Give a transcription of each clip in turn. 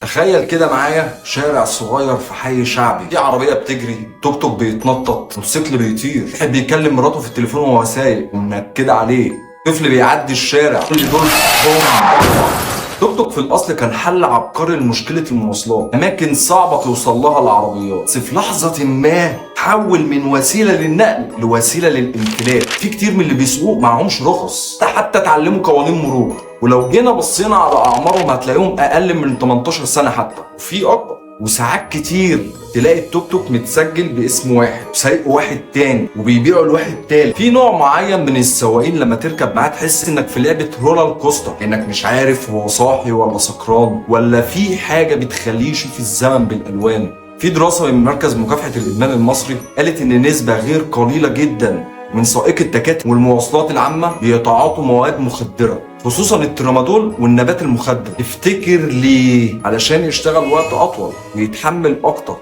تخيل كده معايا شارع صغير في حي شعبي، في عربية بتجري، توك توك بيتنطط، موتوسيكل بيطير، واحد بيكلم مراته في التليفون وهو سايق ومنكد عليه، طفل بيعدي الشارع، كل دول بوم. توك توك في الاصل كان حل عبقري لمشكله المواصلات، اماكن صعبه توصل لها العربيات، بس في لحظه ما تحول من وسيله للنقل لوسيله للامتلاك. في كتير من اللي بيسوقوا معهمش رخص، حتى اتعلموا قوانين مرور، ولو جينا بصينا على اعمارهم هتلاقيهم اقل من 18 سنه حتى، وفي اكبر. وساعات كتير تلاقي التوك توك متسجل باسم واحد وسايقه واحد تاني وبيبيعه لواحد تالت. في نوع معين من السواقين لما تركب معاه تحس انك في لعبه رولر كوستر، انك مش عارف هو صاحي ولا سكران ولا في حاجه بتخليه يشوف الزمن بالالوان. في دراسه من مركز مكافحه الادمان المصري قالت ان نسبه غير قليله جدا من سائقي التكاتك والمواصلات العامه بيتعاطوا مواد مخدره، خصوصا الترامادول والنبات المخدر. تفتكر ليه؟ علشان يشتغل وقت اطول ويتحمل اكتر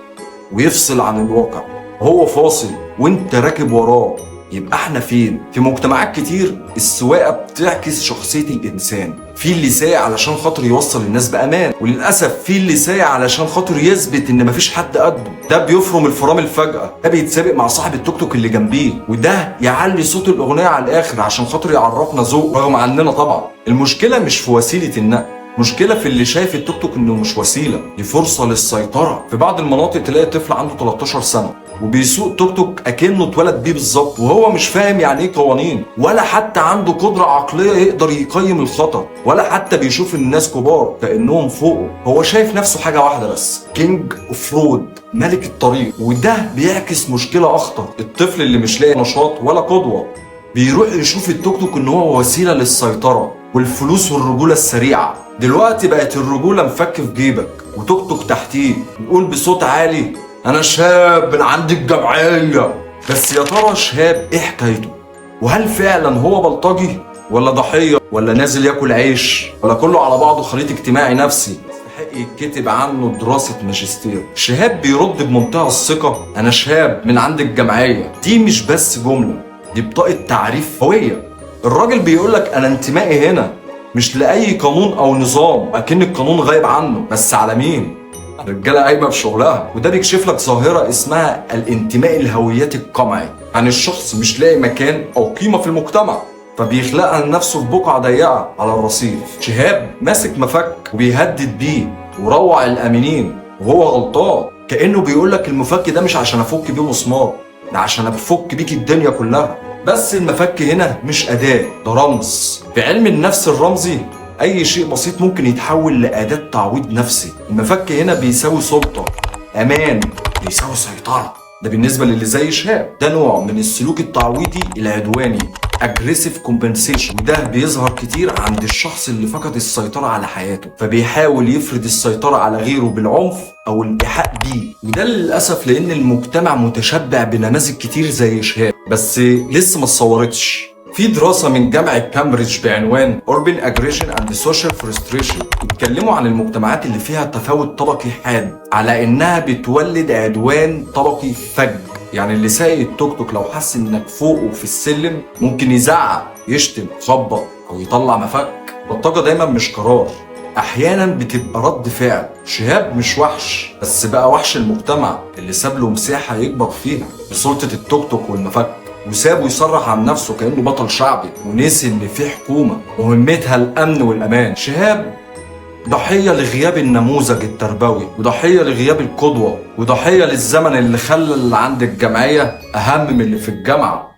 ويفصل عن الواقع. هو فاصل وانت راكب وراه. يبقى احنا فين؟ في مجتمعات كتير السواقه بتعكس شخصيه الانسان، في اللي سايق علشان خاطر يوصل الناس بامان، وللاسف في اللي سايق علشان خاطر يثبت ان مفيش حد قده. ده بيفرم الفرامل فجاه، ده بيتسابق مع صاحب التوك توك اللي جنبيه، وده يعلي صوت الاغنيه على الاخر عشان خاطر يعرفنا ذوق رغم عننا طبعا. المشكله مش في وسيله النقل، مشكلة في اللي شايف التوك توك انه مش وسيلة، دي فرصة للسيطرة. في بعض المناطق تلاقي طفل عنده 13 سنة وبيسوق توك توك اكنه اتولد بيه بالظبط، وهو مش فاهم يعني ايه قوانين، ولا حتى عنده قدرة عقلية يقدر يقيم الخطر، ولا حتى بيشوف الناس كبار كأنهم فوقه. هو شايف نفسه حاجة واحدة بس، كينج اوف رود، ملك الطريق. وده بيعكس مشكلة اخطر، الطفل اللي مش لاقي نشاط ولا قدوة بيروح يشوف التوك توك ان هو وسيلة للسيطرة والفلوس والرجولة السريعة. دلوقتي بقت الرجولة مفك في جيبك وتوك توك تحتيه، بيقول بصوت عالي انا شاب من عند الجمعية. بس يا ترى شهاب ايه حكايته؟ وهل فعلا هو بلطجي ولا ضحية ولا نازل ياكل عيش ولا كله على بعضه خليط اجتماعي نفسي يستحق يتكتب عنه دراسة ماجستير؟ شهاب بيرد بمنتهى الثقة انا شهاب من عند الجمعية. دي مش بس جملة، دي بطاقة تعريف هوية. الراجل بيقولك انا انتمائي هنا مش لأي قانون أو نظام، أكن القانون غايب عنه، بس على مين؟ الرجالة قايمة بشغلها. وده بيكشف لك ظاهرة اسمها الانتماء الهوياتي القمعي، يعني الشخص مش لاقي مكان أو قيمة في المجتمع فبيخلقها لنفسه في بقعة ضيقة على الرصيف. شهاب ماسك مفك وبيهدد بيه وروع الأمينين وهو غلطان، كأنه بيقولك المفك ده مش عشان أفك بيه مسمار، ده عشان أفك بيك الدنيا كلها. بس المفك هنا مش أداة، ده رمز. في علم النفس الرمزي أي شيء بسيط ممكن يتحول لأداة تعويض نفسي. المفك هنا بيساوي سلطة، أمان بيساوي سيطرة. ده بالنسبة للي زي شهاب، ده نوع من السلوك التعويضي العدواني، aggressive compensation. وده بيظهر كتير عند الشخص اللي فقد السيطرة على حياته فبيحاول يفرض السيطرة على غيره بالعنف أو الإيحاء بيه. وده للأسف لأن المجتمع متشبع بنماذج كتير زي شهاب، بس لسه ما اتصورتش. في دراسة من جامعة كامبريدج بعنوان Urban Aggression and Social Frustration اتكلموا عن المجتمعات اللي فيها تفاوت طبقي حاد على إنها بتولد عدوان طبقي فج. يعني اللي سايق التوك توك لو حس إنك فوقه في السلم ممكن يزعق، يشتم، يخبط أو يطلع مفك. البلطجة دايما مش قرار، أحيانا بتبقى رد فعل. شهاب مش وحش، بس بقى وحش المجتمع اللي ساب له مساحة يكبر فيها بسلطة التوك توك والمفك، وسابه يصرح عن نفسه كأنه بطل شعبي ونسي ان في حكومة مهمتها الامن والامان. شهاب ضحية لغياب النموذج التربوي، وضحية لغياب القدوة، وضحية للزمن اللي خلى اللي عند الجمعية اهم من اللي في الجامعة.